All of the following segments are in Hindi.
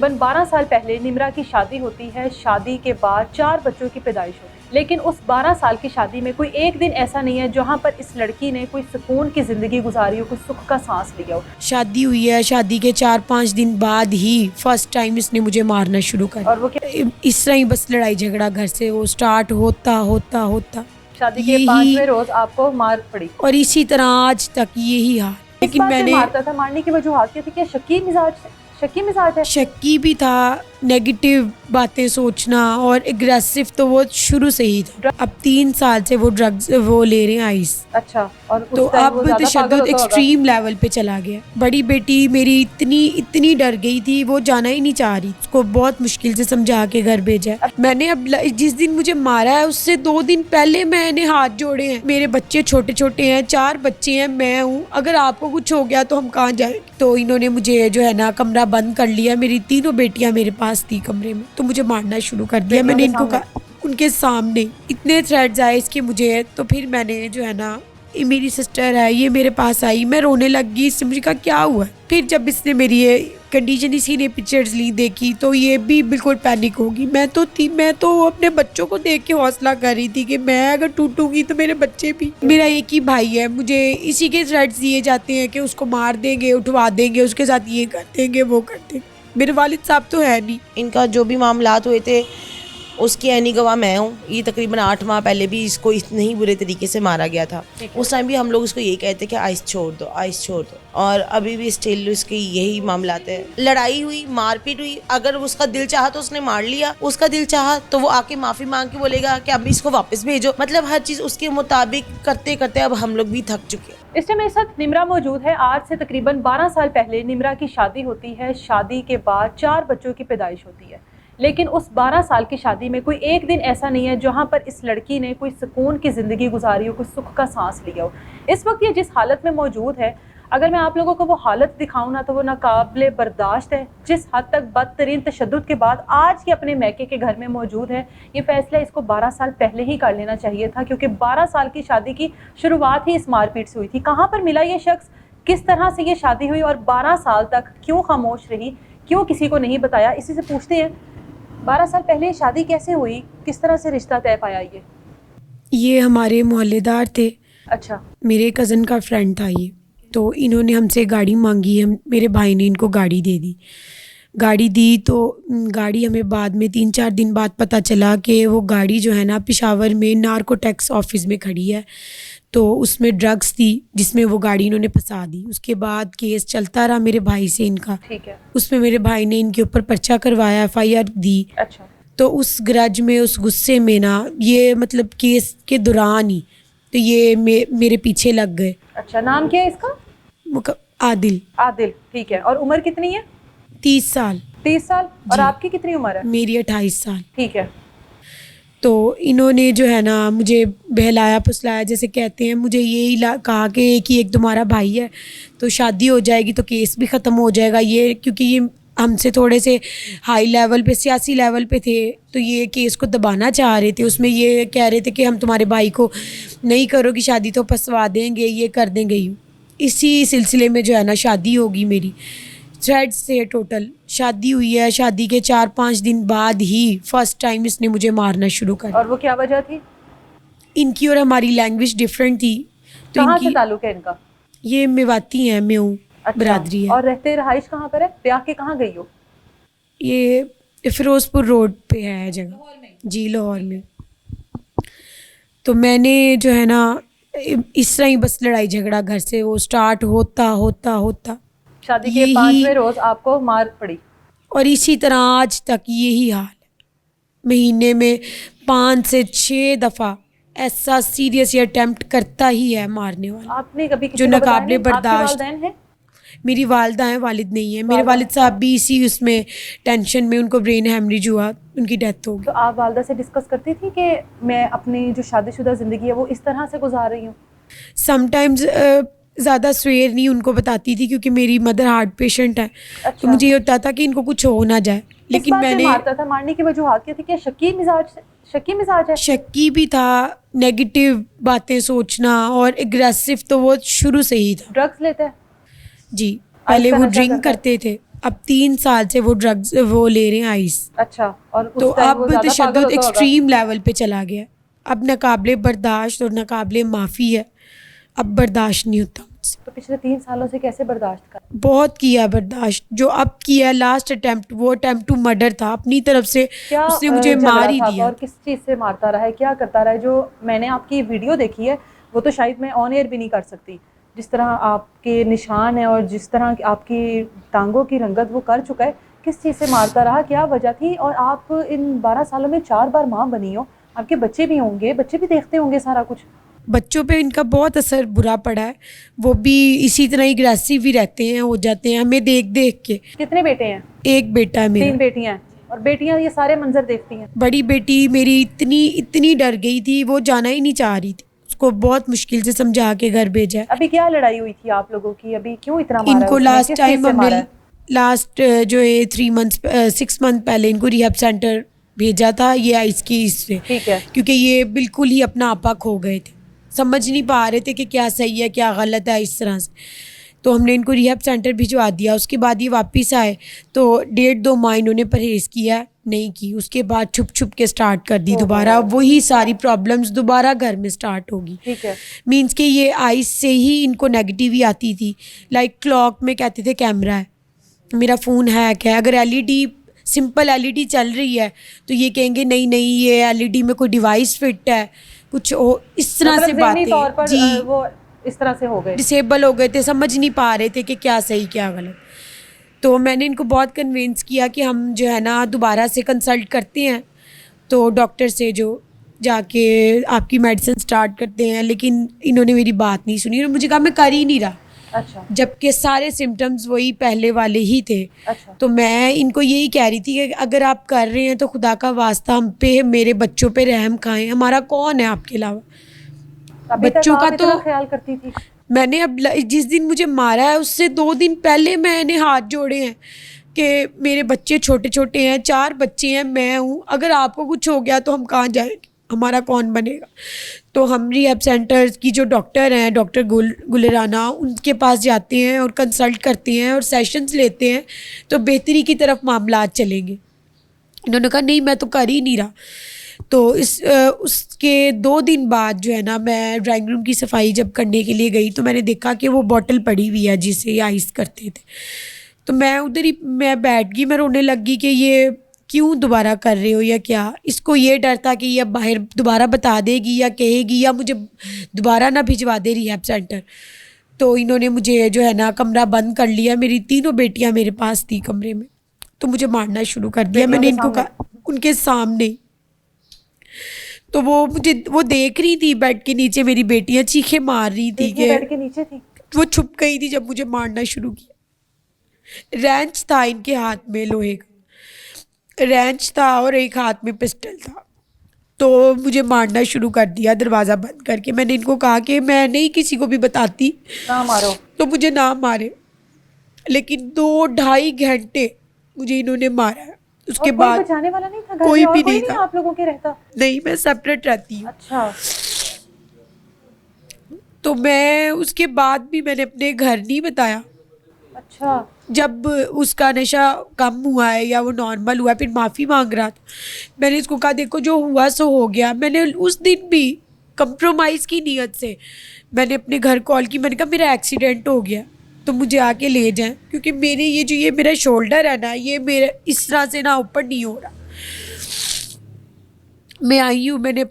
तकरीबन 12 साल पहले निम्रा की शादी होती है। शादी के बाद 4 बच्चों की पैदाइश होती है, लेकिन उस 12 साल की शादी में कोई एक दिन ऐसा नहीं है जहां पर इस लड़की ने कोई सुकून की ज़िंदगी गुजारी हो, कोई सुख का सांस लिया हो। शादी हुई है, शादी के 4-5 दिन बाद ही फर्स्ट टाइम इसने मुझे मारना शुरू कर। और वो क्या? इस तरह ही बस लड़ाई झगड़ा घर से वो स्टार्ट होता होता शादी के 5वें रोज आपको मार पड़ी और इसी तरह आज तक यही हाल। लेकिन मैंने मारता था, मारने की वजूहत क्या थी? क्या शक्की मिजाज है? शक्की भी था, नेगेटिव बातें सोचना और एग्रेसिव तो वो शुरू से ही था। अब 3 साल से वो ड्रग्स वो ले रहे हैं, आइस। अच्छा। और तो अब तशद्दुद एक्सट्रीम लेवल पे चला गया। बड़ी बेटी मेरी इतनी डर गई थी, वो जाना ही नहीं चाह रही। उसको बहुत मुश्किल से समझा के घर भेजा। मैंने अब जिस दिन मुझे मारा है उससे 2 दिन पहले मैंने हाथ जोड़े हैं। मेरे बच्चे छोटे छोटे हैं, 4 बच्चे हैं, मैं हूँ। अगर आपको कुछ हो गया तो हम कहाँ जाएंगे? तो इन्होंने मुझे जो है ना कमरा बंद कर लिया। मेरी तीनों बेटियां मेरे पास थी कमरे में, तो मुझे मारना शुरू कर दिया। मैंने इनको कहा, उनके सामने इतने थ्रेट्स आए इसके मुझे। तो फिर मैंने जो है ना, मेरी सिस्टर है, ये मेरे पास आई, मैं रोने लग गई। इससे मुझे कहा क्या हुआ? फिर जब इसने मेरी ये कंडीशन, इसी ने पिक्चर्स ली देखी, तो ये भी बिल्कुल पैनिक होगी। मैं तो अपने बच्चों को देख के हौसला कर रही थी कि मैं अगर टूटूंगी तो मेरे बच्चे भी। मेरा एक ही भाई है, मुझे इसी के थ्रेट्स दिए जाते हैं कि उसको मार देंगे, उठवा देंगे, उसके साथ ये कर देंगे, वो कर देंगे। मेरे वालिद साहब तो है नहीं। इनका जो भी मामलात हुए थे उसकी ऐनी गवाह मैं हूँ। ये तकरीबन 8 माह पहले भी इसको इतने ही बुरे तरीके से मारा गया था। उस टाइम भी हम लोग इसको यही कहते कि आइस छोड़ दो। और अभी भी स्टिल इसके यही मामलात है। लड़ाई हुई, मारपीट हुई, अगर उसका दिल चाहा तो उसने मार लिया, उसका दिल चाहा तो वो आके माफ़ी मांग के बोलेगा कि अब इसको वापस भेजो। मतलब हर चीज़ उसके मुताबिक करते करते अब हम लोग भी थक चुके हैं। इस टाइम मेरे साथ निम्रा मौजूद है। आज से तकरीबन 12 साल पहले निम्रा की शादी होती है। शादी के बाद 4 बच्चों की पैदाइश होती है, लेकिन उस 12 साल की शादी में कोई एक दिन ऐसा नहीं है जहां पर इस लड़की ने कोई सुकून की ज़िंदगी गुजारी हो, कोई सुख का सांस लिया हो। इस वक्त ये जिस हालत में मौजूद है, अगर मैं आप लोगों को वो हालत दिखाऊं ना तो वो नाकाबिले बर्दाश्त है। जिस हद तक बदतरीन तशद्दुद के बाद आज ये अपने मैके के घर में मौजूद है। ये फैसला इसको 12 साल पहले ही कर लेना चाहिए था, क्योंकि 12 साल की शादी की शुरुआत ही इस मारपीट से हुई थी। कहाँ पर मिला ये शख्स, किस तरह से ये शादी हुई और 12 साल तक क्यों खामोश रही, क्यों किसी को नहीं बताया? इसी से पूछते हैं, 12 साल पहले शादी कैसे हुई, किस तरह से रिश्ता तय पाया? ये हमारे मोहल्लेदार थे। अच्छा। मेरे कज़न का फ्रेंड था ये। तो इन्होंने हमसे गाड़ी मांगी, मेरे भाई ने इनको गाड़ी दी। तो गाड़ी हमें बाद में 3-4 दिन बाद पता चला कि वो गाड़ी जो है ना पेशावर में नार्को टैक्स ऑफिस में खड़ी है। तो उसमें ड्रग्स थी जिसमें वो गाड़ी इन्होंने फंसा दी। उसके बाद केस चलता रहा मेरे भाई से इनका। ठीक है। उसमें मेरे भाई ने इनके ऊपर पर्चा करवाया, FIR दी। अच्छा। तो उस ग्रज में, उस गुस्से में ना, ये मतलब केस के दौरान ही तो ये मेरे पीछे लग गए। अच्छा। नाम क्या है इसका? आदिल। ठीक है। और उम्र कितनी है? 30 साल। 30 साल। और आपकी कितनी उम्र है? मेरी 28 साल। ठीक है। तो इन्होंने जो है ना मुझे बहलाया फुसलाया, जैसे कहते हैं। मुझे यही कहा कि एक तुम्हारा भाई है तो शादी हो जाएगी तो केस भी ख़त्म हो जाएगा। ये क्योंकि ये हमसे थोड़े से हाई लेवल पे, सियासी लेवल पे थे, तो ये केस को दबाना चाह रहे थे। उसमें ये कह रहे थे कि हम तुम्हारे भाई को नहीं करोगी शादी तो फंसवा देंगे, ये कर देंगे। यूँ इसी सिलसिले में जो है ना शादी होगी मेरी। थ्रेड्स से टोटल शादी हुई है। शादी के 4-5 दिन बाद ही फर्स्ट टाइम इसने मुझे मारना शुरू कर। और वो क्या वजह थी? इनकी और हमारी लैंग्वेज डिफरेंट थी। तो कहाँ से ताल्लुक है इनका? ये मेवाती हैं, म्यू बरादरी है। और रहते रहाइश कहाँ पर है? ब्याह के कहाँ गई हो? ये फिरोजपुर रोड पे है जगह जी, लाहौर में। तो मैंने जो है ना इस तरह ही बस लड़ाई झगड़ा घर से वो स्टार्ट होता शादी के 5वें रोज आपको मार पड़ी और इसी तरह आज तक यही हाल है। महीने में 5 से 6 दफ़ा ऐसा सीरियस अटेम्प्ट करता ही है मारने वाला। आपने कभी जो नाकाबिले बर्दाश्त है? मेरी वालदा है, वालिद नहीं है। मेरे वालिद साहब भी इसी उसमें टेंशन में, उनको ब्रेन हेमरेज हुआ, उनकी डेथ हो गई। तो आप वालदा से डिस्कस करती थी कि मैं अपनी जो शादीशुदा ज़िंदगी है वो इस तरह से गुजार रही हूँ? समटाइम्स ज़्यादा सवेर नहीं उनको बताती थी, क्योंकि मेरी मदर हार्ट पेशेंट है। अच्छा। तो मुझे ये होता था कि इनको कुछ हो ना जाए। लेकिन मैंने मारता था, मारने की वजूहत क्या थी? क्या शक्की मिजाज है? शक्की भी था, नेगेटिव बातें सोचना और एग्रेसिव तो वो शुरू से ही था। ड्रग्स लेते हैं? जी, पहले वो ड्रिंक करते थे। अब 3 साल से वो ड्रग्स वो ले रहे हैं आइस। अच्छा, और उस तो टाइम वो अब ज्यादा पागल तशद्दुद होता होगा। एक्सट्रीम लेवल पे चला गया। अब नाकाबिले बर्दाश्त और नाकाबिले माफ़ी है, अब बर्दाश्त नहीं होता मुझसे। तो पिछले 3 सालों से कैसे बर्दाश्त कर? बहुत किया बर्दाश्त, जो अब किया लास्ट अटेम्प्ट, वो अटेम्प्ट टू मर्डर था अपनी तरफ से, क्या उसने मुझे झगड़ा मार ही था दिया। और किस चीज़ से मारता रहा है, क्या करता रहा है? जो मैंने आपकी वीडियो देखी है वो तो शायद मैं ऑन एयर भी नहीं कर सकती, जिस तरह आपके निशान है और जिस तरह आपकी टांगों की रंगत वो कर चुका है, किस चीज़ से मारता रहा, क्या वजह थी? और आप इन 12 सालों में 4 बार माँ बनी हो, आपके बच्चे भी होंगे, बच्चे भी देखते होंगे सारा कुछ। बच्चों पे इनका बहुत असर बुरा पड़ा है, वो भी इसी तरह एग्रेसिव ही रहते हैं, हो जाते हैं हमें देख देख के। कितने बेटे हैं? एक बेटा है 3 मेरा। बेटियां हैं। और बेटियां ये सारे मंजर देखती हैं। बड़ी बेटी मेरी इतनी इतनी डर गई थी, वो जाना ही नहीं चाह रही थी, उसको बहुत मुश्किल से समझा के घर भेजा है। अभी क्या लड़ाई हुई थी आप लोगों की? अभी क्यों इतना मारा है इनको उसने? लास्ट किस चीज़ टाइम से हमने मारा है? लास्ट जो है 6 मंथ पहले इनको रिहैब सेंटर भेजा था, ये आइस की इससे, ठीक है। क्योंकि ये बिल्कुल ही अपना आपा खो गए थे, समझ नहीं पा रहे थे कि क्या सही है क्या गलत है इस तरह से। तो हमने इनको रिहैब सेंटर भिजवा दिया। उसके बाद ये वापस आए तो 1.5-2 माह इन्होंने परहेज़ किया नहीं की, उसके बाद छुप छुप के स्टार्ट कर दी दोबारा, वही सारी प्रॉब्लम्स दोबारा घर में स्टार्ट होगी। ठीक है। मीन्स कि ये आइस से ही इनको नेगेटिव ही आती थी। लाइक क्लॉक में कहते थे कैमरा है, मेरा फ़ोन हैक है, अगर एलईडी सिंपल एलईडी चल रही है तो ये कहेंगे नहीं नहीं ये एलईडी में कोई डिवाइस फिट है, कुछ इस तरह से मतलब ज़हनी तौर बातें पर जी वो इस तरह से हो गए। डिसेबल हो गए थे, समझ नहीं पा रहे थे कि क्या सही क्या गलत। तो मैंने इनको बहुत कन्विंस किया कि हम जो है ना दोबारा से कंसल्ट करते हैं, तो डॉक्टर से जो जाके आपकी मेडिसिन स्टार्ट करते हैं, लेकिन इन्होंने मेरी बात नहीं सुनी और मुझे कहा मैं कर ही नहीं रहा, अच्छा जबकि सारे सिम्टम्स वही पहले वाले ही थे। अच्छा। तो मैं इनको यही कह रही थी कि अगर आप कर रहे हैं तो खुदा का वास्ता हम पे मेरे बच्चों पे रहम खाएं, हमारा कौन है आपके अलावा। अभी तक बच्चों आप का इतना तो ख्याल करती थी? मैंने अब जिस दिन मुझे मारा है उससे 2 दिन पहले मैंने हाथ जोड़े हैं कि मेरे बच्चे छोटे छोटे हैं, 4 बच्चे हैं, मैं हूँ, अगर आपको कुछ हो गया तो हम कहाँ जाएंगे, हमारा कौन बनेगा। तो हम रिहैब सेंटर की जो डॉक्टर हैं, डॉक्टर गुलराना, उनके पास जाते हैं और कंसल्ट करते हैं और सेशंस लेते हैं, तो बेहतरी की तरफ मामलात चलेंगे। इन्होंने कहा नहीं मैं तो कर ही नहीं रहा। तो उसके 2 दिन बाद जो है ना, मैं ड्राइंग रूम की सफाई जब करने के लिए गई तो मैंने देखा कि वो बॉटल पड़ी हुई है जिसे ये आइस करते थे। तो मैं उधर ही मैं बैठ गई, मैं रोने लग गई कि ये क्यों दोबारा कर रहे हो या क्या। इसको ये डर था कि ये अब बाहर दोबारा बता देगी या कहेगी या मुझे दोबारा ना भिजवा दे रिहैब सेंटर। तो इन्होंने मुझे जो है ना कमरा बंद कर लिया, मेरी 3 बेटियां मेरे पास थी कमरे में, तो मुझे मारना शुरू कर दिया। मैंने इनको कहा उनके सामने, तो वो देख रही थी बेड के नीचे, मेरी बेटियां चीखें मार रही थी कि बेड के नीचे थी। वो छुप गई थी जब मुझे मारना शुरू किया। रेंच था इनके हाथ में, लोहे का रेंच था और एक हाथ में पिस्टल था, तो मुझे मारना शुरू कर दिया दरवाज़ा बंद करके। मैंने इनको कहा कि मैं नहीं किसी को भी बताती, ना मारो, तो मुझे ना मारे, लेकिन 2-2.5 घंटे मुझे इन्होंने मारा है। उसके और बाद कोई बचाने वाला नहीं था घर कोई में? और भी कोई नहीं नहीं था। आप लोगों के रहता? नहीं, मैं सेपरेट रहती हूँ। अच्छा। तो मैं उसके बाद भी मैंने अपने घर नहीं बताया। अच्छा। जब उसका नशा कम हुआ है या वो नॉर्मल हुआ है, फिर माफ़ी मांग रहा था, मैंने इसको कहा देखो जो हुआ सो हो गया। मैंने उस दिन भी कंप्रोमाइज़ की नीयत से मैंने अपने घर कॉल की, मैंने कहा मेरा एक्सीडेंट हो गया तो मुझे आके ले जाएं, क्योंकि मेरे ये मेरा शोल्डर है ना, ये मेरे इस तरह से ना ऊपर नहीं हो रहा। मैं आई हूँ, मैंने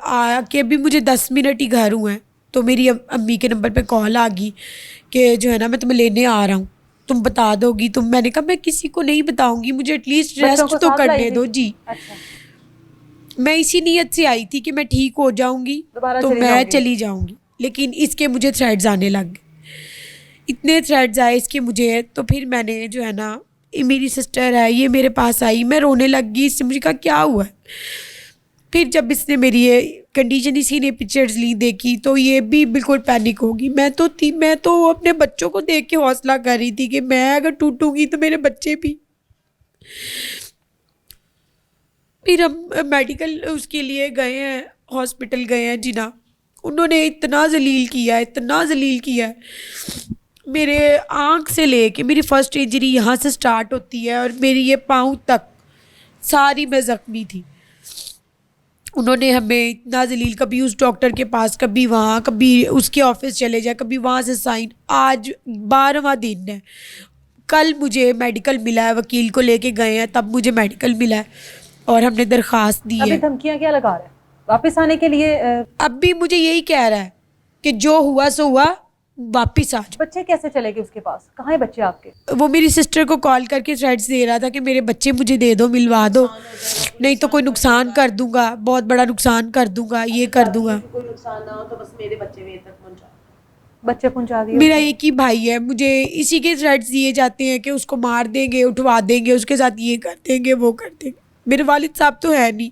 आके भी मुझे 10 मिनट ही घर हुए हैं, तो मेरी अम्मी के नंबर पे कॉल आ गई कि जो है ना मैं तुम्हें लेने आ रहा हूँ, तुम बता दोगी तुम। मैंने कहा मैं किसी को नहीं बताऊंगी, मुझे एटलीस्ट रेस्ट तो करने दो जी। अच्छा। मैं इसी नीयत से आई थी कि मैं ठीक हो जाऊंगी तो मैं चली जाऊंगी, लेकिन इसके मुझे थ्रेड्स आने लग गए, इतने थ्रेड्स आए इसके मुझे। तो फिर मैंने जो है ना, मेरी सिस्टर है ये मेरे पास आई, मैं रोने लग गई। इससे मुझे कहा क्या हुआ है। फिर जब इसने मेरी ये कंडीशन, इसी ने पिक्चर्स ली देखी, तो ये भी बिल्कुल पैनिक होगी। मैं तो अपने बच्चों को देख के हौसला कर रही थी कि मैं अगर टूटूंगी तो मेरे बच्चे भी। फिर हम मेडिकल उसके लिए गए हैं, हॉस्पिटल गए हैं जिना, उन्होंने इतना जलील किया है, मेरे आँख से लेके मेरी फर्स्ट इंजरी यहाँ से स्टार्ट होती है और मेरी ये पाँव तक सारी मैं ज़ख्मी थी। उन्होंने हमें इतना जलील, कभी उस डॉक्टर के पास, कभी वहाँ, कभी उसके ऑफिस चले जाए, कभी वहाँ से साइन। आज 12वां दिन है। कल मुझे मेडिकल मिला है, वकील को लेके गए हैं तब मुझे मेडिकल मिला है और हमने दरख्वास्त दी अभी है। धमकियां क्या लगा रहा है वापस आने के लिए? अब भी मुझे यही कह रहा है कि जो हुआ सो हुआ, वापिस आ जाओ। बच्चे कैसे चले गए उसके पास? कहाँ है बच्चे आपके? वो मेरी सिस्टर को कॉल करके थ्रेट्स दे रहा था कि मेरे बच्चे मुझे दे दो, मिलवा दो, नहीं तो कोई नुकसान कर दूंगा, बहुत बड़ा नुकसान कर दूंगा, ये कर दूंगा। कोई नुकसान ना हो तो बस मेरे बच्चे मेरे तक पहुंचा। बच्चे पहुंचा दिए? मेरा एक ही भाई है, मुझे इसी के थ्रेट्स दिए जाते हैं कि उसको मार देंगे, उठवा देंगे, उसके साथ ये कर देंगे, वो कर देंगे। मेरे वालिद साहब तो है नहीं।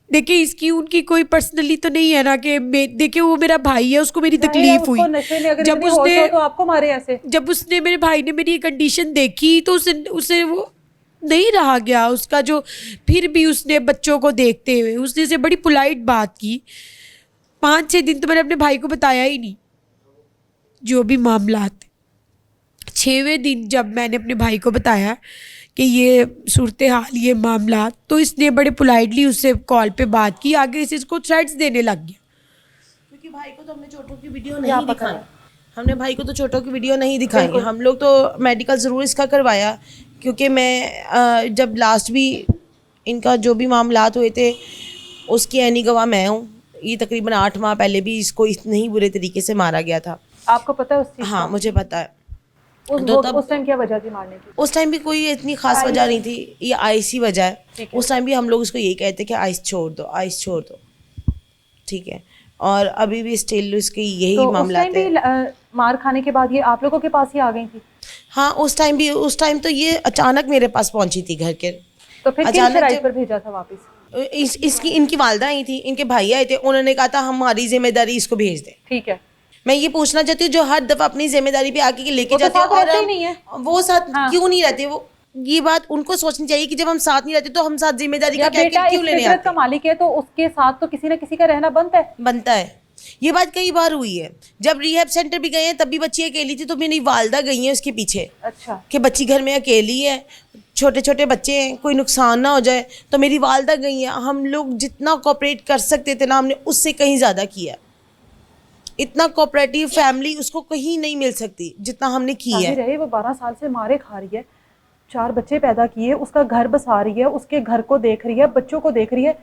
देखिए इसकी उनकी कोई पर्सनली तो नहीं है ना कि देखिए वो मेरा भाई है, उसको मेरी तकलीफ हुई जब उसने, तो आपको मारे ऐसे? जब उसने, मेरे भाई ने मेरी कंडीशन देखी तो उसे वो नहीं रहा गया उसका, जो फिर भी उसने बच्चों को देखते हुए उसने से बड़ी पोलाइट बात की। 5-6 दिन तो मैंने अपने भाई को बताया ही नहीं जो भी मामला थे। 6वें दिन जब मैंने अपने भाई को बताया कि ये सूरत हाल, ये मामला, तो इसने बड़े पोलाइटली उससे कॉल पे बात की, आगे से इसको थ्रेट्स देने लग गया। क्योंकि भाई को तो हमने चोटों की वीडियो नहीं दिखाई, हमने भाई को तो चोटों की वीडियो नहीं दिखाई। हम लोग तो मेडिकल ज़रूर इसका करवाया, क्योंकि मैं जब लास्ट भी इनका जो भी मामलात हुए थे उसकी ऐनी गवाह मैं हूँ। ये तकरीबन 8 माह पहले भी इसको इतने ही बुरे तरीके से मारा गया था। आपको पता है उस चीज़? हाँ मुझे पता है। उस टाइम क्या वजह थी मारने की? उस टाइम भी कोई इतनी खास वजह नहीं थी, ये आइस ही वजह है। उस टाइम भी हम लोग उसको यही कहते कि आइस छोड़ दो, आइस छोड़ दो, ठीक है। और अभी भी स्टिल उसके यही तो मामला उस टाइम भी मार खाने के बाद ये आप लोगों के पास ही आ गई थी? हाँ उस टाइम तो ये अचानक मेरे पास पहुंची थी घर के। तो फिर किस शराइत पर भेजा था वापस? इनकी वालदा आई थी, इनके भाई आए थे, उन्होंने कहा था हमारी जिम्मेदारी इसको भेज दे। ठीक है। मैं ये पूछना चाहती हूँ, जो हर दफा अपनी जिम्मेदारी पे आके लेके जाते हैं और वो साथ क्यों नहीं रहते? वो ये बात उनको सोचनी चाहिए कि जब हम साथ नहीं रहते तो हम साथ जिम्मेदारी का क्यों लेने आते? का मालिक है तो उसके साथ तो किसी ना किसी का रहना बनता है। ये बात कई बार हुई है। जब रिहैब सेंटर भी गए हैं तब भी बच्ची अकेली थी, तो मेरी वालदा गई है उसके पीछे। अच्छा। कि बच्ची घर में अकेली है, छोटे छोटे बच्चे हैं, कोई नुकसान ना हो जाए, तो मेरी वालदा गई है। हम लोग जितना कोऑपरेट कर सकते थे ना, हमने उससे कहीं ज़्यादा किया। इतना कोऑपरेटिव फैमिली उसको कहीं नहीं मिल सकती जितना हमने की है। रहे वो 12 साल से मारे खा रही है, 4 बच्चे पैदा किए, उसका घर बसा रही है, उसके घर को देख रही है, बच्चों को देख रही है,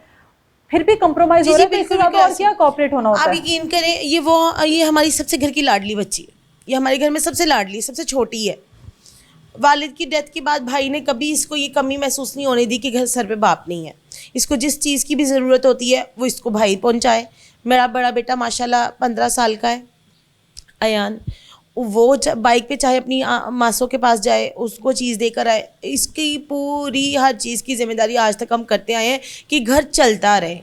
फिर भी कंप्रोमाइज हो रहा है। तो इसके अलावा और क्या कोऑपरेट होना होता है? आप यकीन करें, ये हमारी सबसे घर की लाडली बच्ची है। ये हमारे घर में सबसे लाडली, सबसे छोटी है। वालिद की डेथ के बाद भाई ने कभी इसको ये कमी महसूस नहीं होने दी कि घर सर पे बाप नहीं है। इसको जिस चीज़ की भी ज़रूरत होती है वो इसको भाई पहुंचाए। मेरा बड़ा बेटा माशाल्लाह 15 साल का है, अयान, वो बाइक पे चाहे अपनी मासों के पास जाए, उसको चीज़ देकर आए। इसकी पूरी हर चीज़ की जिम्मेदारी आज तक हम करते आए हैं कि घर चलता रहे,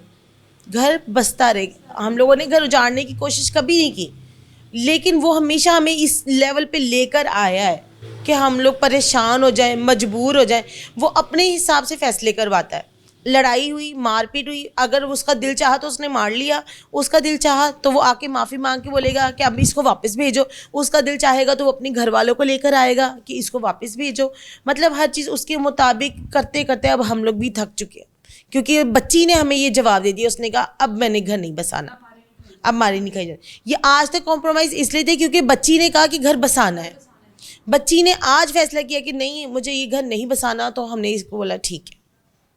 घर बसता रहे। हम लोगों ने घर उजाड़ने की कोशिश कभी नहीं की, लेकिन वो हमेशा हमें इस लेवल पे लेकर आया है कि हम लोग परेशान हो जाएं, मजबूर हो जाएं। वो अपने हिसाब से फैसले करवाता है। लड़ाई हुई, मारपीट हुई, अगर उसका दिल चाहा तो उसने मार लिया, उसका दिल चाहा तो वो आके माफ़ी मांग के बोलेगा कि अब इसको वापस भेजो, उसका दिल चाहेगा तो वो अपने घर वालों को लेकर आएगा कि इसको वापस भेजो। मतलब हर चीज़ उसके मुताबिक करते करते अब हम लोग भी थक चुके हैं, क्योंकि बच्ची ने हमें ये जवाब दे दिया। उसने कहा अब मैंने घर नहीं बसाना, अब मारी नहीं खाई जाती। ये आज तक कॉम्प्रोमाइज़ इसलिए थे क्योंकि बच्ची ने कहा कि घर बसाना है। बच्ची ने आज फैसला किया कि नहीं, मुझे ये घर नहीं बसाना, तो हमने इसको बोला ठीक है,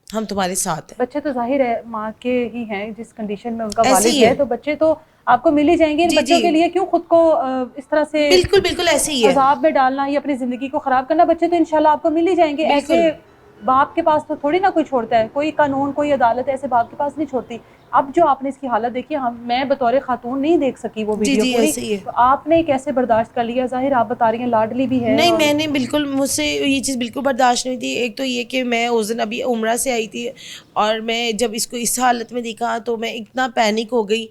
हम तुम्हारे साथ हैं। बच्चे तो जाहिर है माँ के ही हैं, जिस कंडीशन में उनका वालिद है, तो बच्चे तो आपको मिल ही जाएंगे। इन बच्चों के लिए क्यों खुद को इस तरह से बिल्कुल ऐसे ही है अजाब में डालना या अपनी जिंदगी को खराब करना? बच्चे तो इंशाल्लाह आपको मिल ही जाएंगे। ऐसे बाप के पास तो थोड़ी ना कोई छोड़ता है, कोई कानून, कोई अदालत ऐसे बाप के पास नहीं छोड़ती। अब जो आपने इसकी हालत देखी, मैं बतौर खातून नहीं देख सकी वो वीडियो पूरी, तो आपने कैसे बर्दाश्त कर लिया? जाहिर आप बता रही हैं लाडली भी है। नहीं, मैंने बिल्कुल, मुझसे ये चीज़ बिल्कुल बर्दाश्त नहीं थी। एक तो ये कि मैं उस दिन अभी उम्रा से आई थी और मैं जब इसको इस हालत में देखा तो मैं इतना पैनिक हो गई।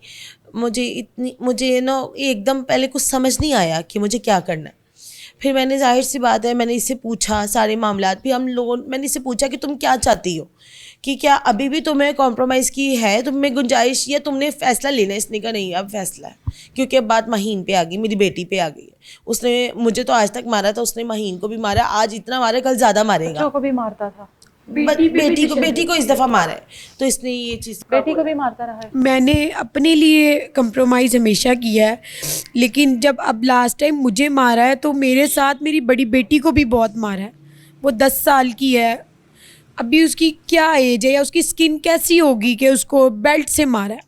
मुझे ना एकदम पहले कुछ समझ नहीं आया कि मुझे क्या करना है। फिर मैंने जाहिर सी बात है मैंने इससे पूछा सारे मामलात, फिर हम लोगों मैंने इससे पूछा कि तुम क्या चाहती हो, कि क्या अभी भी तुम्हें कॉम्प्रोमाइज़ की है, तुम्हें गुंजाइश, या तुमने फ़ैसला लेना है। इसने कहा नहीं अब फैसला है, क्योंकि अब बात महीन पे आ गई, मेरी बेटी पे आ गई है। उसने मुझे तो आज तक मारा था, उसने महीन को भी मारा, आज इतना मारा कल ज़्यादा मारेगा। बच्चों को भी मारता था, बेटी को इस दफ़ा मारा है, तो इसने ये चीज़ बेटी को भी मारता रहा है। मैंने अपने लिए कंप्रोमाइज़ हमेशा किया है, लेकिन जब अब लास्ट टाइम मुझे मारा है तो मेरे साथ मेरी बड़ी बेटी को भी बहुत मारा है। वो 10 साल की है, अभी उसकी क्या एज है या उसकी स्किन कैसी होगी कि उसको बेल्ट से मारा है।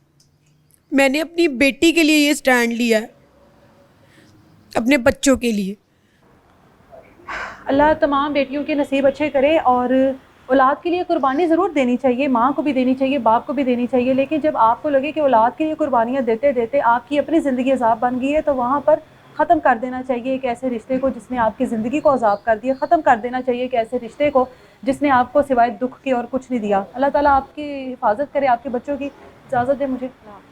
मैंने अपनी बेटी के लिए ये स्टैंड लिया है, अपने बच्चों के लिए। अल्लाह तमाम बेटियों के नसीब अच्छे करे, और औलाद के लिए कुर्बानी ज़रूर देनी चाहिए, माँ को भी देनी चाहिए, बाप को भी देनी चाहिए, लेकिन जब आपको लगे कि औलाद के लिए कुर्बानियाँ देते देते आपकी अपनी ज़िंदगी अज़ाब बन गई है, तो वहाँ पर ख़त्म कर देना चाहिए एक ऐसे रिश्ते को जिसने आपकी ज़िंदगी को अज़ाब कर दिया। ख़त्म कर देना चाहिए एक ऐसे रिश्ते को जिसने आपको सिवाय दुख के और कुछ नहीं दिया। अल्लाह ताला आपकी हिफाजत करे, आपके बच्चों की। इजाज़त दे मुझे।